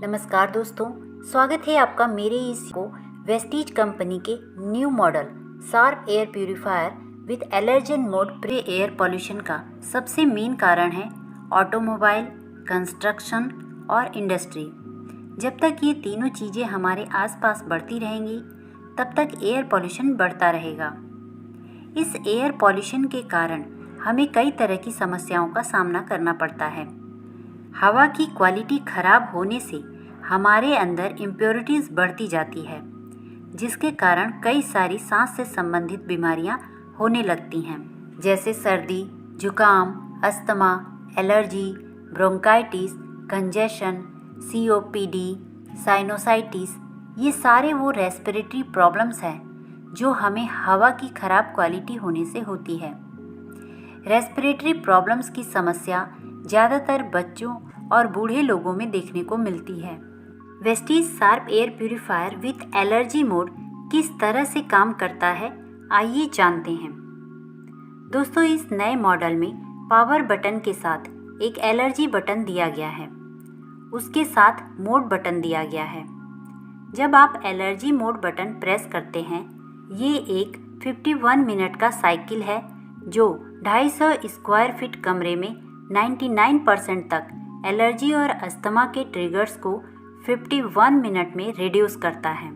नमस्कार दोस्तों, स्वागत है आपका मेरे इस को वेस्टीज कंपनी के new model sharp air purifier with allergen mode pre air pollution का सबसे मेन कारण है ऑटोमोबाइल, कंस्ट्रक्शन और इंडस्ट्री। जब तक ये तीनों चीज़ें हमारे आसपास बढ़ती रहेंगी तब तक एयर पॉल्यूशन बढ़ता रहेगा। इस एयर पॉल्यूशन के कारण हमें कई तरह की समस्याओं का सामना करना पड़ता है। हवा की क्वालिटी खराब होने से हमारे अंदर इम्प्योरिटीज़ बढ़ती जाती है, जिसके कारण कई सारी सांस से संबंधित बीमारियां होने लगती हैं, जैसे सर्दी, जुकाम, asthma, allergy, bronchitis, congestion, COPD, sinusitis. ये सारे वो रेस्पिरेटरी प्रॉब्लम्स हैं जो हमें हवा की खराब क्वालिटी होने से होती है। रेस्पिरेटरी प्रॉब्लम्स की समस्या ज़्यादातर बच्चों और बूढ़े लोगों में देखने को मिलती है। Vestige Sharp air purifier with allergy mode किस तरह से काम करता है, आइए जानते हैं। दोस्तों, इस नए मॉडल में पावर बटन के साथ एक एलर्जी बटन दिया गया है। उसके साथ मोड बटन दिया गया है। जब आप एलर्जी मोड बटन प्रेस करते हैं, ये एक 51 मिनट का साइकिल है जो 250 स्क्वायर फीट कमरे में 99% तक एलर्जी और अस्थमा के ट्रिगर्स को 51 मिनट में रिड्यूस करता है।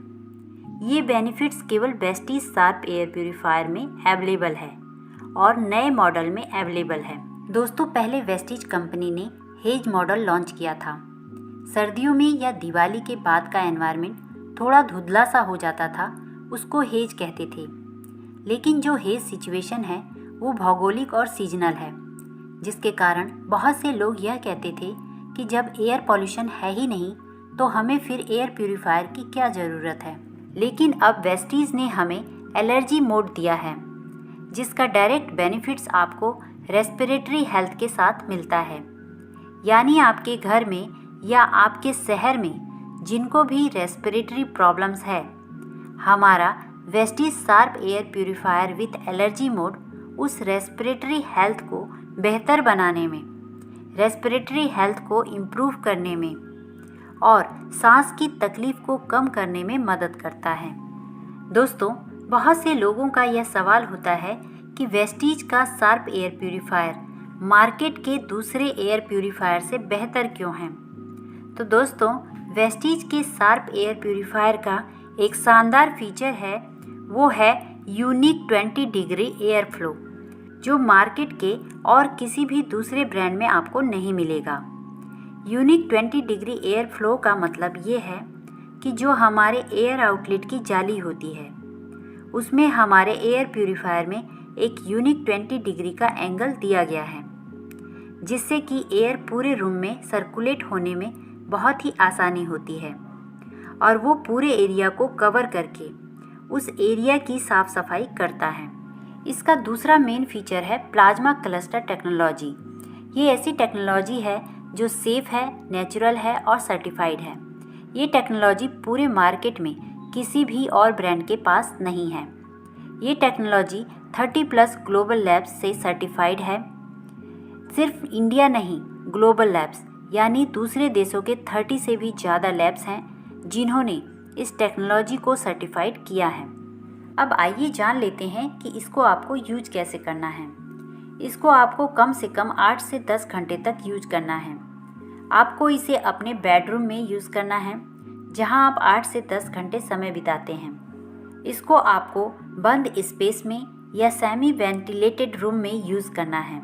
ये बेनिफिट्स केवल वेस्टीज शार्प एयर प्यूरीफायर में अवेलेबल है और नए मॉडल में अवेलेबल है। दोस्तों, पहले वेस्टीज कंपनी ने हेज मॉडल लॉन्च किया था। सर्दियों में या दिवाली के बाद का एनवायरनमेंट थोड़ा धुंधला सा हो जाता था, उसको हेज कहते थे। लेकिन जो हेज सिचुएशन है वो भौगोलिक और सीजनल है, जिसके कारण बहुत से लोग यह कहते थे कि जब एयर पॉल्यूशन है ही नहीं तो हमें फिर एयर प्यूरीफायर की क्या ज़रूरत है। लेकिन अब वेस्टीज ने हमें एलर्जी मोड दिया है, जिसका डायरेक्ट बेनिफिट्स आपको रेस्पिरेटरी हेल्थ के साथ मिलता है। यानी आपके घर में या आपके शहर में जिनको भी रेस्पिरेटरी प्रॉब्लम्स है, हमारा Vestige Sharp air purifier with allergy mode उस रेस्पिरेटरी हेल्थ को बेहतर बनाने में, रेस्पिरेटरी हेल्थ को इम्प्रूव करने में और सांस की तकलीफ को कम करने में मदद करता है। दोस्तों, बहुत से लोगों का यह सवाल होता है कि वेस्टीज का शार्प एयर प्यूरीफायर मार्केट के दूसरे एयर प्यूरीफायर से बेहतर क्यों है। तो दोस्तों, वेस्टीज के शार्प एयर प्यूरीफायर का एक शानदार फीचर है, वो है यूनिक 20 डिग्री एयर फ्लो, जो मार्केट के और किसी भी दूसरे ब्रांड में आपको नहीं मिलेगा। यूनिक 20 डिग्री एयर फ्लो का मतलब ये है कि जो हमारे एयर आउटलेट की जाली होती है, उसमें हमारे एयर प्यूरीफायर में एक यूनिक 20 डिग्री का एंगल दिया गया है, जिससे कि एयर पूरे रूम में सर्कुलेट होने में बहुत ही आसानी होती है और वो पूरे एरिया को कवर करके उस एरिया की साफ सफाई करता है। इसका दूसरा मेन फीचर है प्लाज्मा क्लस्टर टेक्नोलॉजी। ये ऐसी टेक्नोलॉजी है जो सेफ़ है, नेचुरल है और सर्टिफाइड है। ये टेक्नोलॉजी पूरे मार्केट में किसी भी और ब्रांड के पास नहीं है। ये टेक्नोलॉजी 30+ ग्लोबल लैब्स से सर्टिफाइड है। सिर्फ इंडिया नहीं, ग्लोबल लैब्स यानी दूसरे देशों के 30 से भी ज़्यादा लैब्स हैं जिन्होंने इस टेक्नोलॉजी को सर्टिफाइड किया है। अब आइए जान लेते हैं कि इसको आपको यूज कैसे करना है। इसको आपको कम से कम 8 से 10 घंटे तक यूज करना है। आपको इसे अपने बेडरूम में यूज़ करना है, जहां आप 8 से 10 घंटे समय बिताते हैं। इसको आपको बंद स्पेस में या सेमी वेंटिलेटेड रूम में यूज़ करना है।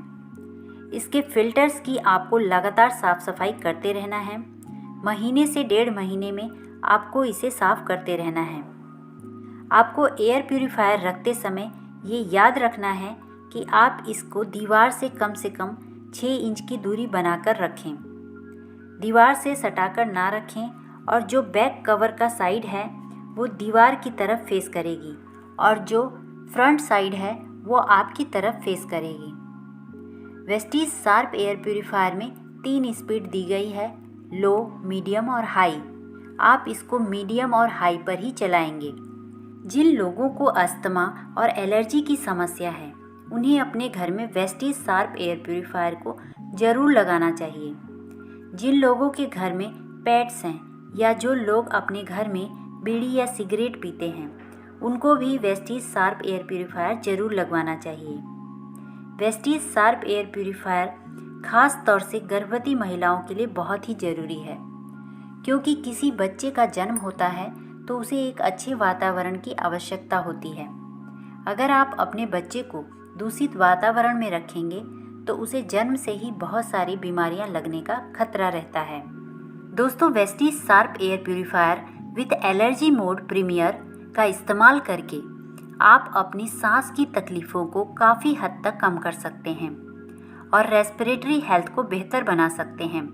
इसके फिल्टर्स की आपको लगातार साफ़ सफाई करते रहना है। महीने से 1.5 महीने में आपको इसे साफ़ करते रहना है। आपको एयर प्यूरीफायर रखते समय ये याद रखना है कि आप इसको दीवार से कम 6 इंच की दूरी बनाकर रखें। दीवार से सटाकर ना रखें और जो बैक कवर का साइड है वो दीवार की तरफ फेस करेगी और जो फ्रंट साइड है वो आपकी तरफ फेस करेगी। वेस्टीज शार्प एयर प्यूरीफायर में 3 स्पीड दी गई है, लो, मीडियम और हाई। आप इसको मीडियम और हाई पर ही चलाएंगे। जिन लोगों को अस्थमा और एलर्जी की समस्या है, उन्हें अपने घर में वेस्टीज शार्प एयर प्यूरीफायर को ज़रूर लगाना चाहिए। जिन लोगों के घर में पेट्स हैं या जो लोग अपने घर में बीड़ी या सिगरेट पीते हैं उनको भी वेस्टीज शार्प एयर प्यूरीफायर जरूर लगवाना चाहिए। वेस्टीज शार्प एयर प्यूरीफायर खास तौर से गर्भवती महिलाओं के लिए बहुत ही ज़रूरी है, क्योंकि किसी बच्चे का जन्म होता है तो उसे एक अच्छे वातावरण की आवश्यकता होती है। अगर आप अपने बच्चे को दूषित वातावरण में रखेंगे तो उसे जन्म से ही बहुत सारी बीमारियां लगने का खतरा रहता है। दोस्तों, Vestige Sharp air purifier with allergy mode premier का इस्तेमाल करके आप अपनी सांस की तकलीफ़ों को काफ़ी हद तक कम कर सकते हैं और रेस्पिरेटरी हेल्थ को बेहतर बना सकते हैं।